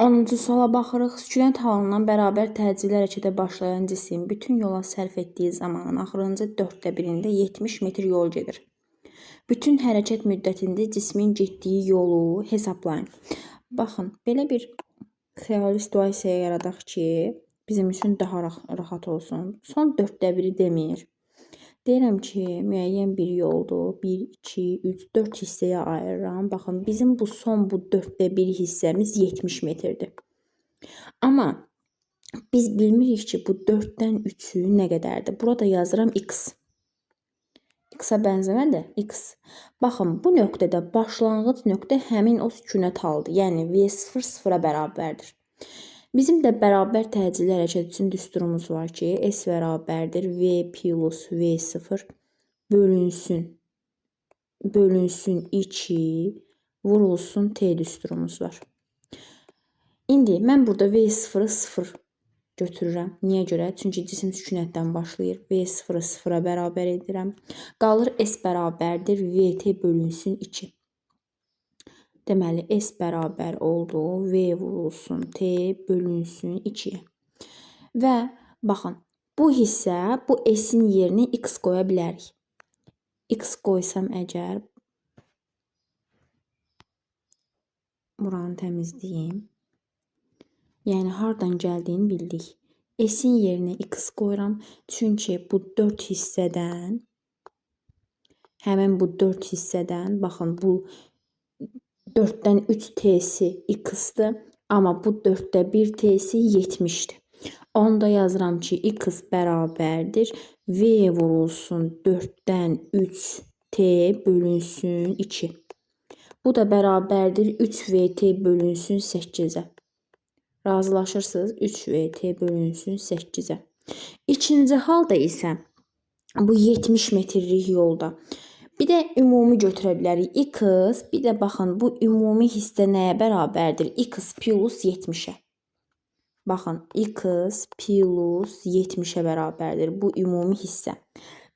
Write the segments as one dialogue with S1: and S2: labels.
S1: 10-cu suala baxırıq. Sükünət halından bərabər təcili hərəkətə başlayan cisim bütün yola sərf etdiyi zamanın axırıncı 1/4-də 70 metr yol gedir. Bütün hərəkət müddətində cismin getdiyi yolu hesablayın. Baxın, belə bir xəyali situasiya yaradaq ki, bizim üçün daha rahat olsun. Son 1/4 demir. Deyirəm ki, müəyyən bir yoldur. 1, 2, 3, 4 hissəyə ayırıram. Baxın, bizim bu son 1/4 hissəmiz 70 metrdir. Amma biz bilmirik ki, bu 4-dən 3-ü nə qədərdir. Burada yazıram x. X-a bənzəmədir, x. Baxın, bu nöqtədə başlanğıc nöqtə həmin o sükünət halıdır. Yəni V0 0-a bərabərdir. Bizim də bərabər təcili hərəkət üçün düsturumuz var ki, S bərabərdir V plus V0 bölünsün 2 vurulsun T düsturumuz var. İndi mən burada V0-ı 0 götürürəm. Niyə görə? Çünki cisim sükünətdən başlayır. V0-ı 0-a bərabər edirəm. Qalır S bərabərdir VT bölünsün 2. Deməli, S bərabər oldu. V vurulsun T bölünsün 2. Və baxın, bu hissə, bu S-in yerinə X qoya bilərik. X qoysam əgər, buranı təmizləyim. Yəni, hardan gəldiyini bildik. S-in yerinə X qoyuram. Çünki bu 4 hissədən, həmin bu 4 hissədən, baxın, bu 4-dən 3 T-si X-dır. Amma bu 4-də 1 T-si 70-dir. Onu da yazıram ki, X bərabərdir. V vurulsun 4-dən 3 T bölünsün 2. Bu da bərabərdir 3VT bölünsün 8-ə. Razılaşırsınız? 3VT bölünsün 8-ə. İkinci halda isə bu 70 metrlik yolda bir də ümumi götürə bilərik. X, bir də baxın, bu ümumi hissə nəyə bərabərdir? X plus 70-ə. Baxın, X plus 70-ə bərabərdir bu ümumi hissə.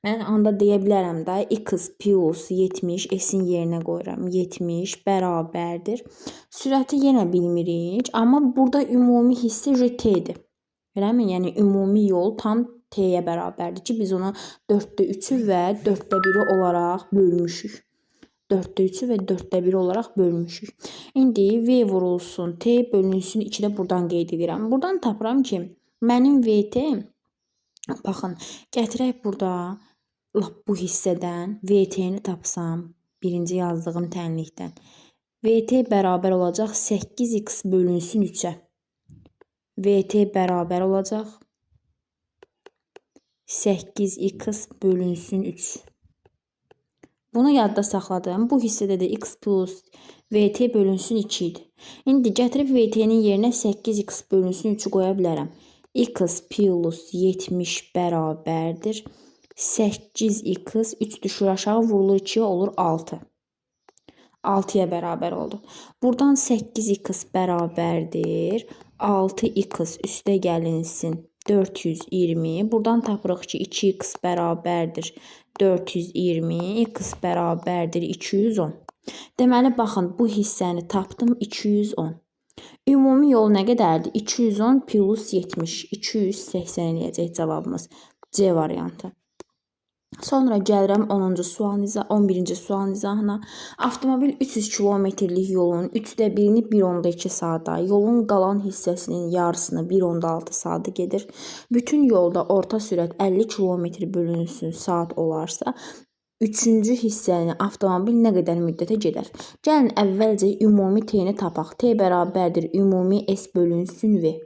S1: Mən anda deyə bilərəm də, X plus 70, S-in yerinə qoyuram. 70 bərabərdir. Sürəti yenə bilmirik, amma burada ümumi hissə T-dir. Eləmi? Yəni, ümumi yol tam T-yə bərabərdir ki, biz ona 4/3-ü və 4/1-i olaraq bölmüşük. 4/3-ü və 4/1 olaraq bölmüşük. İndi V vurulsun T bölünsün 2-də buradan qeyd edirəm. Buradan tapıram ki, mənim VT, baxın, gətirək burada bu hissədən VT-ni tapsam, birinci yazdığım tənlikdən. VT bərabər olacaq 8x bölünsün 3-ə. VT bərabər olacaq 8x bölünsün 3. Bunu yadda saxladım. Bu hissədə də x plus VT bölünsün 2 idi. İndi gətirib VT-nin yerinə 8x bölünsün 3-ü qoya bilərəm. X plus 70 bərabərdir. 8x 3 düşür aşağı, vurulur 2 olur 6. 6-ya bərabər oldu. Buradan 8x bərabərdir. 6x üstə gəlinsin 420. Buradan tapırıq ki, 2x bərabərdir 420. X bərabərdir 210. Deməli, baxın, bu hissəni tapdım 210. Ümumi yol nə qədərdir? 210 plus 70. 280 eləyəcək cavabımız. C variantı. Sonra gəlirəm 11-ci sual izahına. Avtomobil 300 kilometrlik yolun 1/3-ni 1/2 saata, yolun qalan hissəsinin yarısını 1/6 saata gedir. Bütün yolda orta sürət 50 km bölünsün saat olarsa, 3-cü hissəni avtomobil nə qədər müddətə gedər? Gəlin əvvəlcə ümumi T-ni tapaq. T bərabərdir ümumi S bölünsün V.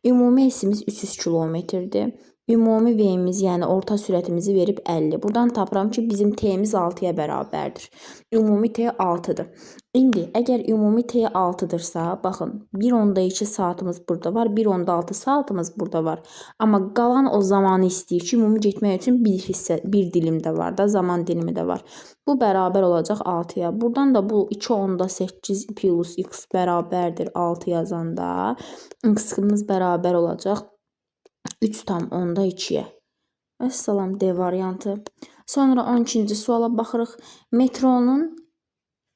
S1: Ümumi S-imiz 300 kilometrdir. Ümumi V-imiz, yəni orta sürətimizi verib 50. Buradan tapıram ki, bizim T-miz 6-ya bərabərdir. Ümumi T 6-dır. İndi, əgər ümumi T 6-dırsa, baxın, 1/2 saatımız burada var, 1/6 saatımız burada var. Amma qalan o zamanı istəyir ki, ümumi getmək üçün bir dilim də var da, zaman dilimi də var. Bu bərabər olacaq 6-ya. Buradan da bu 2/8 plus x bərabərdir 6 yazanda, x-imiz bərabər olacaq 3/2-yə. Vəssalam, D variantı. Sonra 12-ci suala baxırıq. Metronun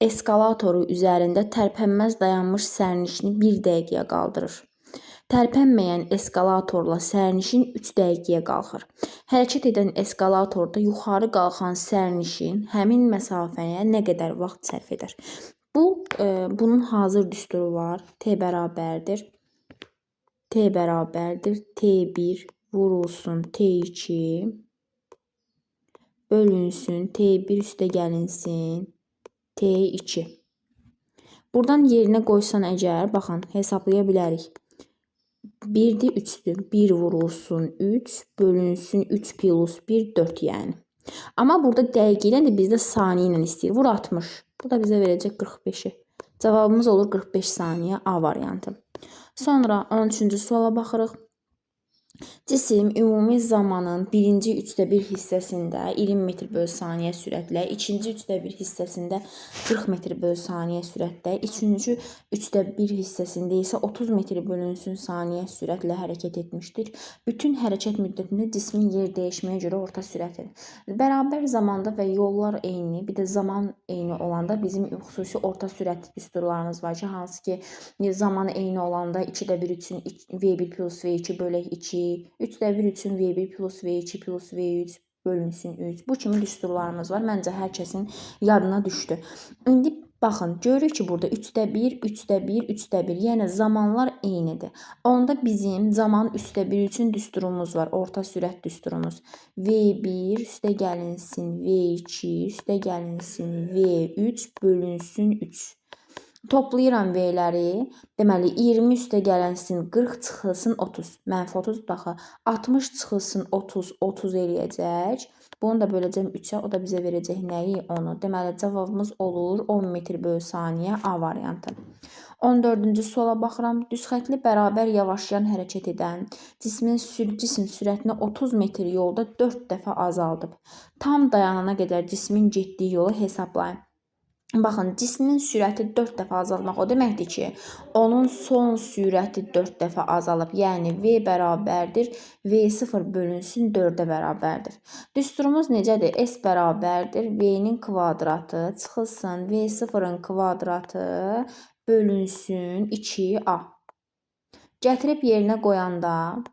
S1: eskalatoru üzərində tərpənməz dayanmış sərnişini 1 dəqiqəyə qaldırır. Tərpənməyən eskalatorla sərnişin 3 dəqiqəyə qalxır. Hərəkət edən eskalatorda yuxarı qalxan sərnişin həmin məsafəyə nə qədər vaxt sərf edər? Bunun hazır düsturu var. T bərabərdir T1 vurulsun T2 bölünsün T1 üstə gəlinsin T2. Buradan yerinə qoysan əgər, baxın, hesablaya bilərik. 1-dir, 3-dür. 1 vurulsun 3 bölünsün 3 plus 1 4 yəni. Amma burada dəqiqə ilə də bizdə saniyə ilə istəyir. Vur 60. Bu da bizə verəcək 45-i. Cavabımız olur 45 saniyə A variantı. Sonra 13-cü suala baxırıq. Cisim ümumi zamanın birinci 1/3 hissəsində 20 metr/saniyə sürətlə, ikinci 1/3 hissəsində 40 metr/saniyə sürətlə, üçüncü 1/3 hissəsində isə 30 metr/saniyə sürətlə hərəkət etmişdir. Bütün hərəkət müddətində cismin yer dəyişməyə görə orta sürəti. Bərabər zamanda və yollar eyni, bir də zaman eyni olanda bizim xüsusi orta sürət düsturlarımız var ki, hansı ki zamanı eyni olanda 2/1 üçün V1 plus V2 bölək 2, 3/1 üçün V1 plus V2 plus V3 bölünsün 3. Bu kimi düsturlarımız var. Məncə hər kəsin yadına düşdü. İndi baxın, görürük ki, burada 3/1, 3/1, 3/1, yəni zamanlar eynidir. Onda bizim zaman 3/1 üçün düsturumuz var. Orta sürət düsturumuz. V1 üstə gəlinsin V2 üstə gəlinsin V3 bölünsün 3. Toplayıram V-ləri. Deməli 20 üstə gələnsin 40 çıxılsın 30. Mənfi 30 daxı. 60 çıxılsın 30, 30 eləyəcək. Bunu da böləcəm 3-ə. O da bizə verəcək nəyi? 10-u. Deməli cavabımız olur 10 metr/saniyə A variantı. 14-cü suala baxıram. Düzxətli bərabər yavaşlayan hərəkət edən cisim sürətini 30 metr yolda 4 dəfə azaldıb. Tam dayanana qədər cismin getdiyi yolu hesablayın. Baxın, cismin sürəti 4 dəfə azalmaq o deməkdir ki, onun son sürəti 4 dəfə azalıb. Yəni V bərabərdir, V0 bölünsün 4-ə bərabərdir. Düsturumuz necədir? S bərabərdir, V-nin kvadratı çıxılsın V0-ın kvadratı bölünsün 2A. Gətirib yerinə qoyanda,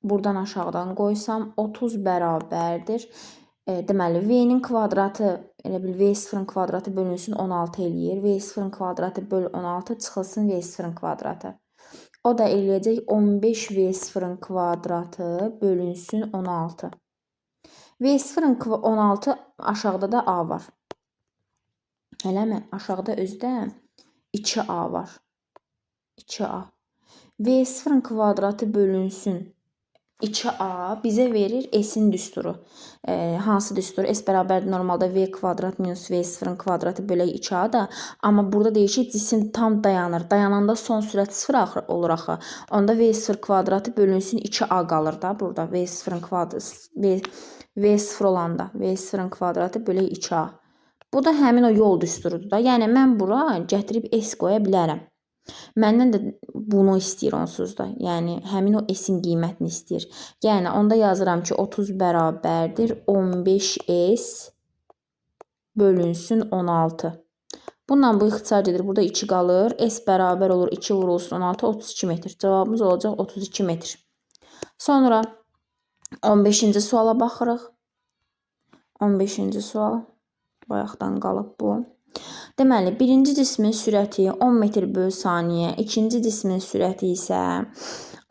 S1: buradan aşağıdan qoysam 30 bərabərdir. Deməli, V-nin kvadratı, elə bil V0-ın kvadratı bölünsün 16 eləyir. V0-ın kvadratı böl 16 çıxılsın V0-ın kvadratı. O da eləyəcək 15 V0-ın kvadratı bölünsün 16. V0-ın 16 aşağıda da A var. Eləmi? Aşağıda özdə 2A var. 2A. V0-ın kvadratı bölünsün 2A bizə verir S-in düsturu. Hansı düstur? S bərabərdir normalda V kvadrat minus V0-ın kvadratı bölək 2A da. Amma burada deyir ki, cisim tam dayanır. Dayananda son sürət 0 olur axı. Onda V0 kvadratı bölünsün 2A qalır da burada. V0-ın kvadratı V0 olanda V0-ın kvadratı bölək 2A. Bu da həmin o yol düsturudur da. Yəni mən bura gətirib S qoya bilərəm. Məndən də bunu istəyir onsuz da. Yəni həmin o S-in qiymətini istəyir. Yəni onda yazıram ki 30 bərabərdir 15S bölünsün 16. Bundan bu ixtisar gedir. Burada 2 qalır. S bərabər olur 2 vurulsun 16 32 metr. Cavabımız olacaq 32 metr. Sonra 15-ci suala baxırıq. 15-ci sual. Bayaqdan qalıb bu. Deməli, birinci cismin sürəti 10 metr/saniyə, ikinci cismin sürəti isə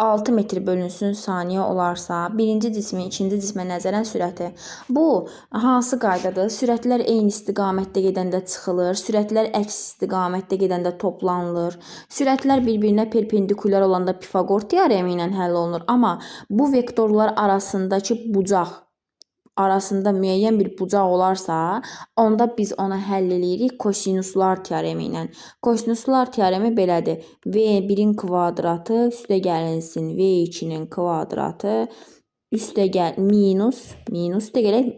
S1: 6 metr bölünsün saniyə olarsa, birinci cismin ikinci cismə nəzərən sürəti. Bu hansı qaydadır? Sürətlər eyni istiqamətdə gedəndə çıxılır, sürətlər əks istiqamətdə gedəndə toplanılır. Sürətlər bir-birinə perpendikulyar olanda Pifaqor teoremi ilə həll olunur. Amma bu vektorlar arasındakı bucaq arasında müəyyən bir bucaq olarsa, onda biz ona həll eləyirik kosinuslar teoremi ilə. Kosinuslar teoremi belədir. V1-in kvadratı üstə gəlinsin V2-nin kvadratı üstə gəl minus də gələk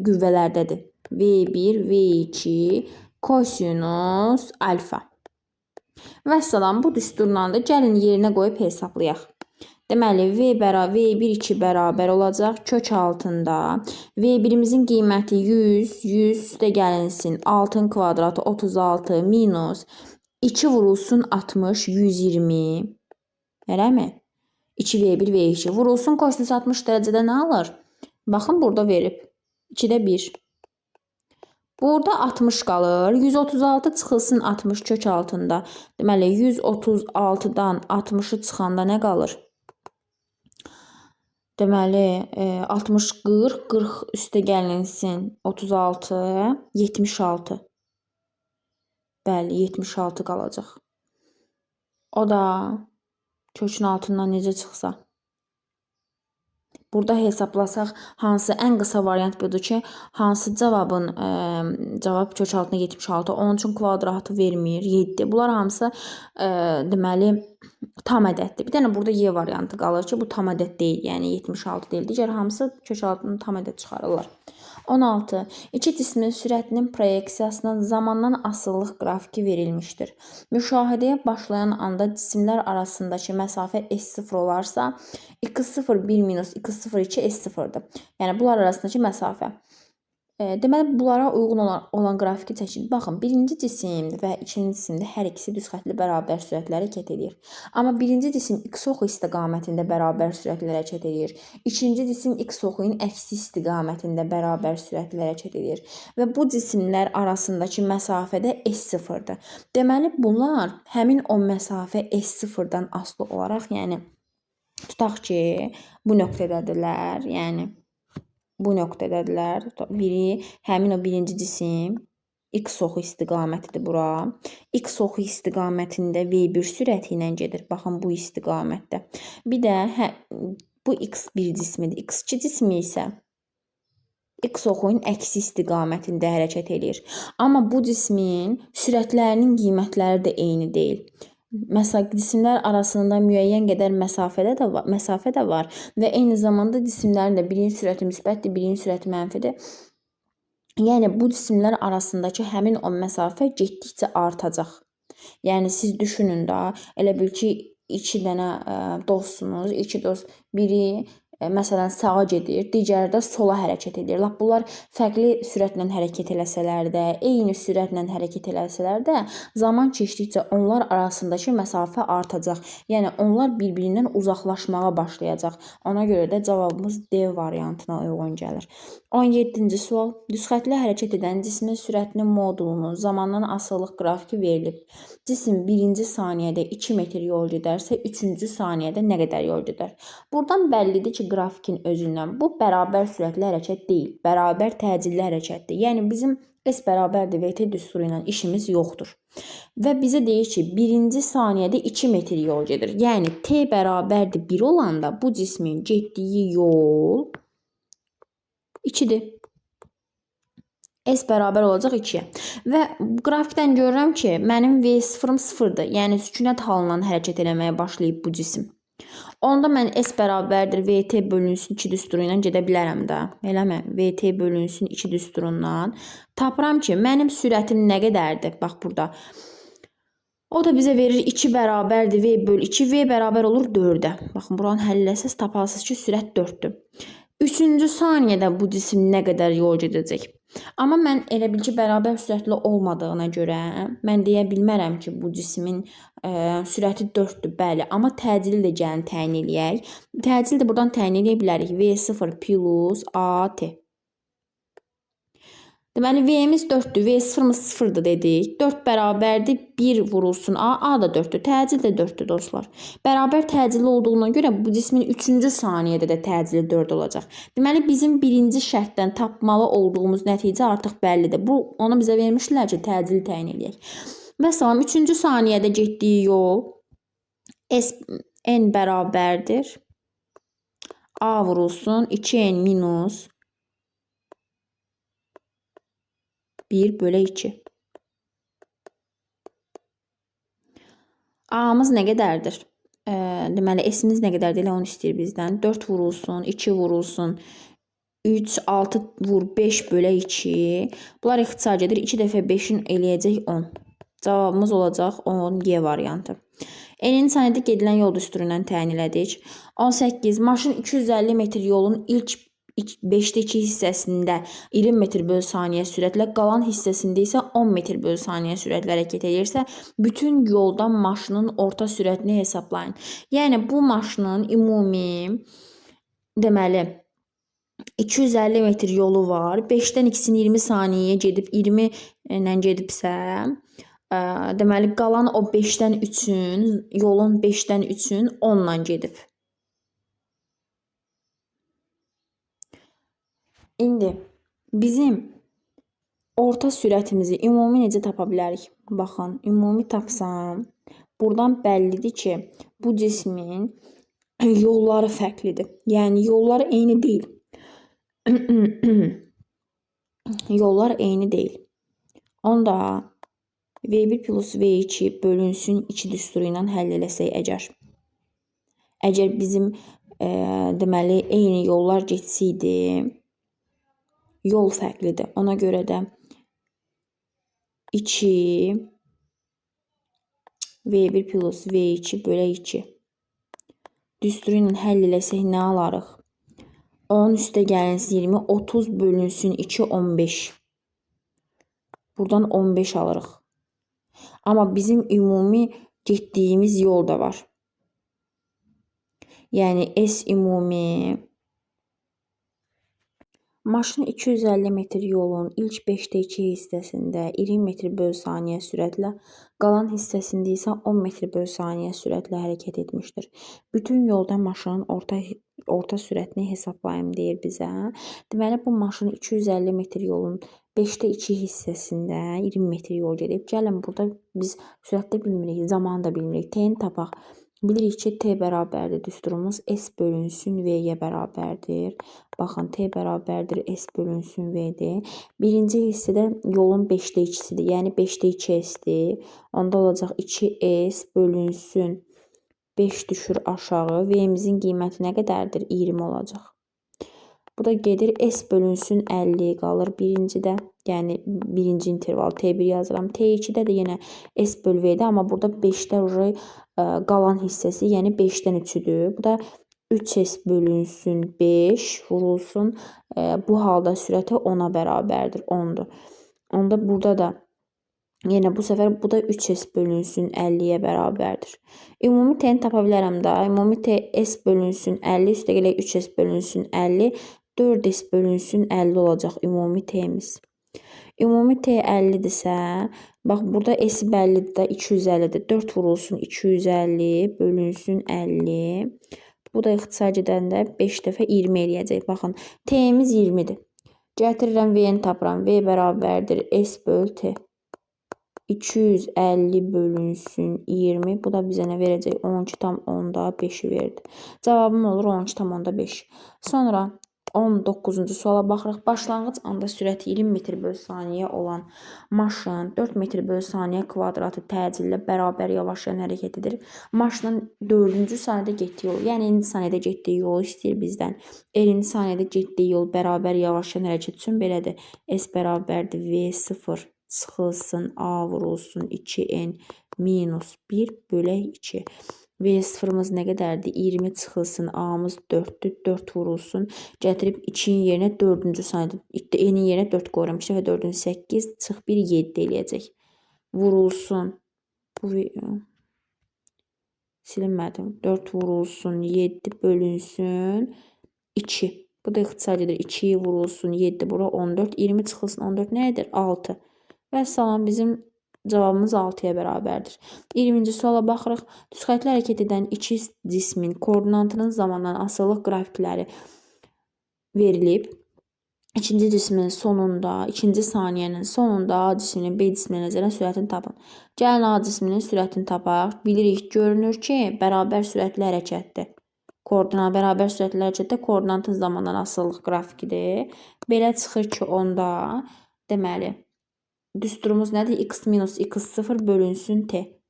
S1: qüvvələrdədir. V1, V2 kosinus alfa. Vəssalam, bu düsturla da gəlin yerinə qoyub hesablayaq. Deməli, V1 2 bərabər olacaq. Kök altında V1-imizin qiyməti 100, 100 üstə gəlinsin 6-ın kvadratı 36 minus 2 vurulsun 60, 120. Eləmi? 2V1, V2 vurulsun kosinus 60 dərəcədə nə alır? Baxın, burada verib. 2-də 1. Burada 60 qalır. 136 çıxılsın 60 kök altında. Deməli, 136-dan 60-ı çıxanda nə qalır? Deməli, 60, 40, 40 üstə gəlinsin 36, 76. Bəli, 76 qalacaq. O da kökün altından necə çıxsa. Burada hesablasaq, hansı ən qısa variant budur ki, hansı cavab kök altında 76, onun üçün kvadratı vermir, 7. Bunlar hamısı deməli tam ədəddir. Bir dənə burada Y variantı qalır ki, bu tam ədəd deyil, yəni 76 deyil. Digər hamısı kök altından tam ədəd çıxarırlar. 16. İki cismin sürətinin proyeksiyasına zamandan asılılıq qrafiki verilmişdir. Müşahidəyə başlayan anda cisimlər arasındakı məsafə S0 olarsa, x0 1 minus x0 2 S0'dır. Yəni, bunlar arasındakı məsafə. Deməli, bunlara uyğun olan qrafiki çəkin. Baxın, birinci cisim və ikinci cisimdə hər ikisi düz xətli bərabər sürətlə hərəkət edir. Amma birinci cisim x oxu istiqamətində bərabər sürətlə hərəkət edir. İkinci cisim x oxunun əksi istiqamətində bərabər sürətlə hərəkət edir. Və bu cisimlər arasındakı məsafə də S0'dır. Deməli, bunlar həmin o məsafə S0'dan asılı olaraq, yəni tutaq ki, bu nöqtədədirlər, yəni bu nöqtədədirlər. Biri, həmin o birinci cisim, x oxu istiqamətidir bura. X oxu istiqamətində V1 sürəti ilə gedir. Baxın, bu istiqamətdə. Bir də bu x1 cismidir. X2 cismi isə x oxunun əksi istiqamətində hərəkət edir. Amma bu cismin sürətlərinin qiymətləri də eyni deyil. Məsələn, cisimlər arasında müəyyən qədər məsafə də var və eyni zamanda cisimlərin də birinin sürəti müsbətdir, birinin sürəti mənfidir. Yəni, bu cisimlər arasındakı həmin o məsafə getdikcə artacaq. Yəni, siz düşünün də, elə bil ki, iki dənə dostsunuz, iki dost, biri məsələn sağa gedir, digəri də sola hərəkət edir. Lap bunlar fərqli sürətlə hərəkət eləsələr də, eyni sürətlə hərəkət eləsələr də, zaman keçdikcə onlar arasındakı məsafə artacaq. Yəni, onlar bir-birindən uzaqlaşmağa başlayacaq. Ona görə də cavabımız D variantına uyğun gəlir. 17-ci sual. Düzxətli hərəkət edən cismin sürətinin modulunun zamandan asılılıq qrafiki verilib. Cisim 1-ci saniyədə 2 metr yol gedərsə, 3-cü saniyədə nə qədər yol gedər? Buradan bəllidir ki, qrafikin özündən bu bərabər sürətli hərəkət deyil, bərabər təcilli hərəkətdir. Yəni, bizim S bərabərdir VT düsturu ilə işimiz yoxdur. Və bizə deyir ki, 1-ci saniyədə 2 metr yol gedir. Yəni, T bərabərdir 1 olanda bu cismin getdiyi yol 2-dir. S bərabər olacaq 2-yə. Və qrafikdən görürəm ki, mənim V0-ım 0-dır. Yəni, sükunət halından hərəkət eləməyə başlayıb bu cisim. Onda mən S bərabərdir VT bölünsün 2 düsturu ilə gedə bilərəm də. Eləmi? VT bölünsün 2 düsturundan. Tapıram ki, mənim sürətim nə qədərdir? Bax, burada. O da bizə verir 2 bərabərdir V bölü 2. V bərabər olur 4-ə. Baxın, buranı həll eləsəz tapasınız ki, sürət 4-dür. 3-cü saniyədə bu cisim nə qədər yol gedəcək? Amma mən elə bil ki, bərabər sürətli olmadığına görə mən deyə bilmərəm ki, bu cismin sürəti 4-dür, bəli. Amma təcili də gəlin təyin eləyək. Təcili də buradan təyin eləyə bilərik. V0 plus AT. Deməli, V-miz 4-dür, V0-mız 0-dır dedik. 4 bərabərdir, 1 vurulsun A, A da 4-dür. Təcil də 4-dür, dostlar. Bərabər təcilli olduğuna görə bu cismin 3-cü saniyədə də təcili 4 olacaq. Deməli, bizim birinci şərtdən tapmalı olduğumuz nəticə artıq bəllidir. Onu bizə vermişlər ki, təcili təyin eləyək. Məsələn, 3-cü saniyədə getdiyi yol N bərabərdir. A vurulsun, 2N minus 1 bölü 2. A-mız nə qədərdir? Deməli, S-imiz nə qədərdir? Elə onu istəyir bizdən. 4 vurulsun, 2 vurulsun, 3, 6 vur, 5 bölü 2. Bunlar ixtisar gedir. 2 dəfə 5-in eləyəcək 10. Cavabımız olacaq 10 Y variantı. N-in saniyədə gedilən yol düsturundan təyin elədik. 18. Maşın 250 metr yolun ilk 5-də 2 hissəsində 20 metr bölü saniyə sürətlə, qalan hissəsində isə 10 metr bölü saniyə sürətlə hərəkət edirsə, bütün yolda maşının orta sürətini hesablayın. Yəni bu maşının ümumi deməli 250 metr yolu var. 5-dən 2-sini 20 saniyəyə gedib 20 ilə gedibsə, deməli qalan o 5-dən 3-ün, yolun 5-dən 3-ün 10 ilə gedib. İndi bizim orta sürətimizi ümumi necə tapa bilərik? Baxın, ümumi tapsam, buradan bəllidir ki, bu cismin yolları fərqlidir. Yəni yollar eyni deyil. Yollar eyni deyil. Onda V1 plus V2 bölünsün 2 düsturu ilə həll eləsək əgər bizim deməli eyni yollar getsəydi, yol fərqlidir. Ona görə də 2 V1 plus V2 bölə 2 düsturu ilə həll eləsək nə alarıq? 10 üstə gəliniz 20, 30 bölünsün 2, 15. Buradan 15 alırıq. Amma bizim ümumi getdiyimiz yol da var. Yəni S ümumi maşın 250 metr yolun ilk 5-də 2 hissəsində 20 metr bölü saniyə sürətlə, qalan hissəsində isə 10 metr bölü saniyə sürətlə hərəkət etmişdir. Bütün yolda maşının orta sürətini hesablayım deyir bizə. Deməli bu maşın 250 metr yolun 5-də 2 hissəsində 20 metr yol gedib. Gəlin burada biz sürətdə bilmirik, zamanı da bilmirik. T-ni tapaq. Bilirik ki, T bərabərdir. Düsturumuz S bölünsün V-yə bərabərdir. Baxın, T bərabərdir S bölünsün V-dir. Birinci hissədə yolun 5-də 2-sidir. Yəni 5-də 2 S-dir. Onda olacaq 2S bölünsün 5 düşür aşağı. V-imizin qiyməti nə qədərdir? 20 olacaq. Bu da gedir S bölünsün 50 qalır birincidə. Yəni birinci interval T1 yazıram. T2-də də yenə S bölü V-dir. Amma burada 5-də qalan hissəsi, yəni 5-dən 3-üdür. Bu da 3S bölünsün 5 vurulsun. Bu halda sürəti 10-a bərabərdir. 10-dur. Onda burada da yenə bu səfər bu da 3S bölünsün 50-yə bərabərdir. Ümumi T-ni tapa bilərəm da. Ümumi T S bölünsün 50 üstə gələk 3S bölünsün 50. 4S bölünsün 50 olacaq ümumi T-miz. Ümumi T 50-dirsə, bax burada S bəllidir də 250-dir. 4 vurulsun 250 bölünsün 50. Bu da ixtisar gedəndə 5 dəfə 20 eləyəcək. Baxın, T-miz 20-dir. Gətirirəm V-ni tapıram. V bərabərdir S böl T. 250 bölünsün 20. Bu da bizə nə verəcək? 12,5'i verdi. Cavabım olur 12,5. Sonra 19-cu suala baxırıq. Başlanğıc anda sürəti 20 metr bölü saniyə olan maşın 4 metr bölü saniyə kvadratı təcillə bərabər yavaşlayan hərəkət edir. Maşının 4-cü saniyədə getdiyi yolu, yəni 50 saniyədə getdiyi yolu istəyir bizdən. 50 saniyədə getdiyi yol bərabər yavaşlayan hərəkət üçün belədir. S bərabərdir V0 çıxılsın A vurulsun 2N minus 1 bölü 2. V0'ımız nə qədərdir? 20 çıxılsın A-mız 4'dür. 4 vurulsun. Gətirib 2-nin yerinə 4-cü saniyədə. N-in yerinə 4 qoyuram. 2 dəfə 4-ün 8 çıx 1 7 eləyəcək. Vurulsun. Bu silinmədim. 4 vurulsun 7 bölünsün 2. Bu da ixtisar edir. 2 vurulsun 7 bura 14. 20 çıxılsın 14 nə edir? 6. Və salam bizim cavabımız 6-ya bərabərdir. 20-ci suala baxırıq. Düz xəttlə hərəkət edən iki cismin koordinatının zamandan asılılıq qrafikləri verilib. İkinci cismin sonunda, ikinci saniyənin sonunda A cisminin B cisminə nəzərən sürətini tapın. Gəlin A cisminin sürətini tapaq. Bilirik, görünür ki, bərabər sürətli hərəkətdir. Bərabər sürətli hərəkətdə koordinatın zamandan asılılıq qrafikidir. Belə çıxır ki, onda deməli düsturumuz nədir? X minus X0 bölünsün T.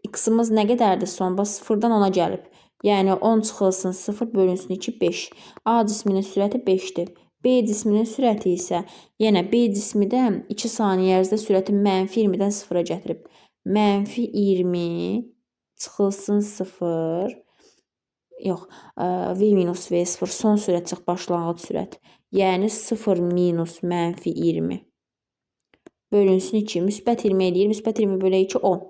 S1: X-ımız nə qədərdir? Sonba 0-dan 10-a gəlib. Yəni 10 çıxılsın 0 bölünsün 2, 5. A cisminin sürəti 5'dir. B cisminin sürəti isə, yenə B cismi də 2 saniyə ərzində sürəti -20-dən 0-a gətirib. -20 çıxılsın 0, yox, V minus V0 son sürət çıx başlanğıc sürət. Yəni 0 minus -20 bölünsün 2. Müsbət 20 eləyir. Müsbət 20 bölü 2 10.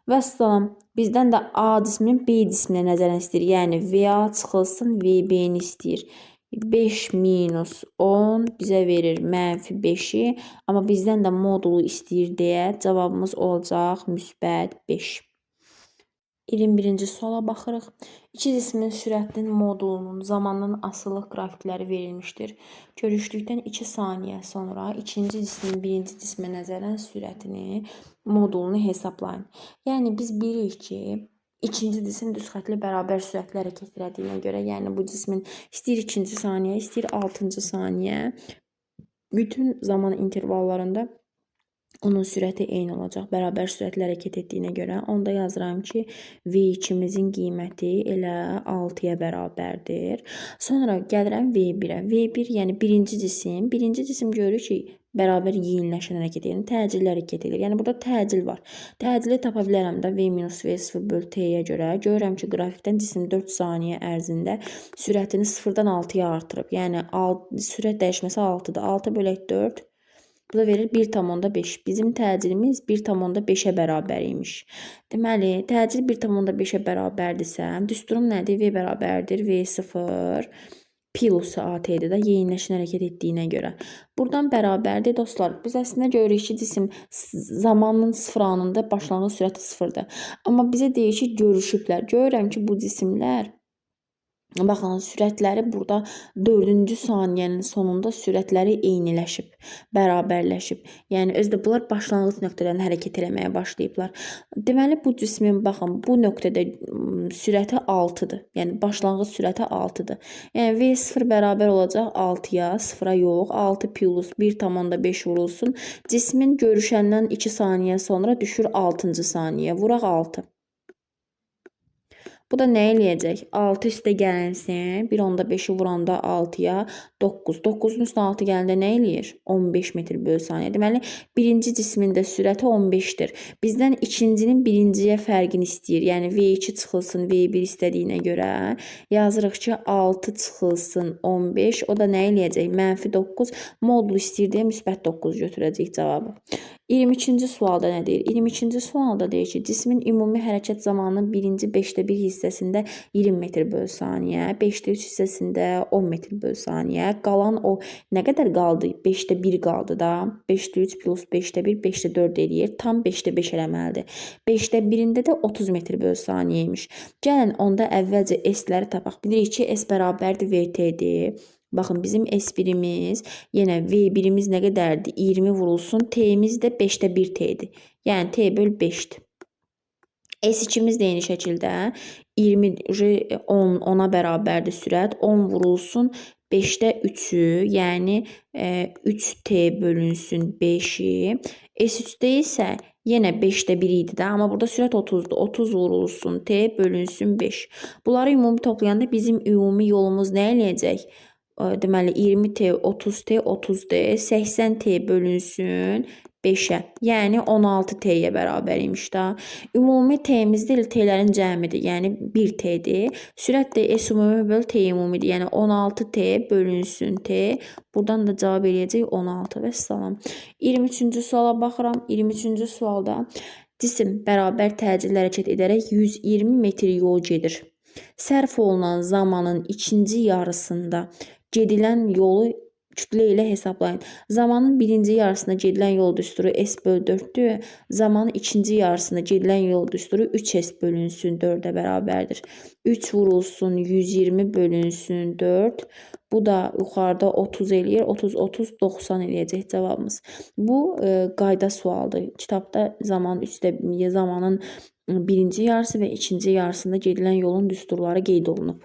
S1: Vəssalam. Bizdən də A cisminin B cisminə nəzərən istəyir. Yəni VA çıxılsın VB-ni istəyir. 5 minus 10 bizə verir -5-i. Amma bizdən də modulu istəyir deyə cavabımız olacaq müsbət 5. 21-ci suala baxırıq. İki cismin sürətinin modulunun zamandan asılılıq qrafikləri verilmişdir. Görüşdükdən 2 saniyə sonra ikinci cismin birinci cismə nəzərən sürətini, modulunu hesablayın. Yəni biz bilirik ki, ikinci cisim düz xətli bərabər sürətlə hərəkət etdiyinə görə, yəni bu cismin istəyir 2-ci saniyə, istəyir 6-cı saniyə, bütün zaman intervallarında onun sürəti eyni olacaq. Bərabər sürətlə hərəkət etdiyinə görə onda yazıram ki, V2-mizin qiyməti elə 6-ya bərabərdir. Sonra gəlirəm V1-ə. V1 yəni birinci cisim. Birinci cisim görür ki, bərabər yeyinləşən hərəkət edir. Təcilli hərəkət edir. Yəni burada təcil var. Təcili tapa bilərəm də V minus V0 bölü T-yə görə. Görürəm ki, qrafikdən cisim 4 saniyə ərzində sürətini 0-dan 6-ya artırıb. Yəni sürət dəyişməsi 6-dır. 6 bölək 4. Bu da verir 1,5. Bizim təcilimiz 1,5-ə bərabər imiş. Deməli, təcil 1,5-ə bərabərdirsə, düsturum nədir? V bərabərdir V0 plus AT-dir də yeyinləşən hərəkət etdiyinə görə. Buradan bərabərdir dostlar. Biz əslində görürük ki, cisim zamanın 0 anında başlanğıc sürəti 0-dır. Amma bizə deyir ki, görüşüblər. Görürəm ki, bu cisimlər baxın, sürətləri burada 4-cü saniyənin sonunda sürətləri eyniləşib, bərabərləşib. Yəni, özdə bunlar başlanğıc nöqtədən hərəkət eləməyə başlayıblar. Deməli, bu cismin, baxın, bu nöqtədə sürəti 6-dır. Yəni, başlanğıc sürəti 6-dır. Yəni, V0 bərabər olacaq 6-ya, 0-a yox, 6 plus 1,5 vurulsun. Cismin görüşəndən 2 saniyə sonra düşür 6-cı saniyə. Vuraq 6. Bu da nə eləyəcək? 6 üstə gələnsin. 1,5-i vuranda 6-ya 9. 9-un üstə 6 gələndə nə eləyir? 15 metr bölü saniyə. Deməli, birinci cismin də sürəti 15-dir. Bizdən ikincinin birinciyə fərqini istəyir. Yəni, V2 çıxılsın V1 istədiyinə görə yazırıq ki, 6 çıxılsın 15. O da nə eləyəcək? -9. Modul istəyir deyə müsbət 9 götürəcək cavabı. 22-ci sualda nə deyir? 22-ci sualda deyir ki, cismin ümumi hərəkət zamanının birinci 5də 1 hissəsində 20 metr bölü saniyə, 5də 3 hissəsində 10 metr bölü saniyə. Qalan o nə qədər qaldı? 5də 1 qaldı da. 5də 3 plus 5də 1, 5də 4 eləyir. Tam 5də 5 eləməlidir. 5də 1-ində də 30 metr bölü saniyə imiş. Gəlin onda əvvəlcə S-ləri tapaq. Bilirik ki, S bərabərdir VT-dir. Baxın, bizim S1-imiz, yenə V1-imiz nə qədərdir? 20 vurulsun. T-imiz də 5də 1 T-dir. Yəni, T bölü 5-dir. S2-miz də eyni şəkildə 20, 10-a bərabərdir sürət. 10 vurulsun 5də 3-ü, yəni 3T bölünsün 5-i. S3-də isə yenə 5də 1 idi də, amma burada sürət 30-dur. 30 vurulsun T bölünsün 5. Bunları ümumi toplayanda bizim ümumi yolumuz nə eləyəcək? Deməli, 20T, 30T, 30D, 80T bölünsün 5-ə. Yəni, 16T-yə bərabər imiş da. Ümumi T-imiz deyil, T-lərin cəmidir. Yəni, 1T-dir. Sürət də S ümumi böl T ümumidir. Yəni, 16T bölünsün T. Buradan da cavab eləyəcək 16 və salam. 23-cü suala baxıram. 23-cü sualda cisim bərabər təcillə hərəkət edərək 120 metr yol gedir. Sərf olunan zamanın ikinci yarısında gedilən yolu kütlə ilə hesablayın. Zamanın birinci yarısında gedilən yol düsturu S bölü 4-dür. Zamanın ikinci yarısında gedilən yol düsturu 3S bölünsün 4-ə bərabərdir. 3 vurulsun 120 bölünsün 4. Bu da yuxarıda 30 eləyir. 30, 30, 90 eləyəcək cavabımız. Bu qayda sualdır. Kitabda zamanın birinci yarısı və ikinci yarısında gedilən yolun düsturları qeyd olunub.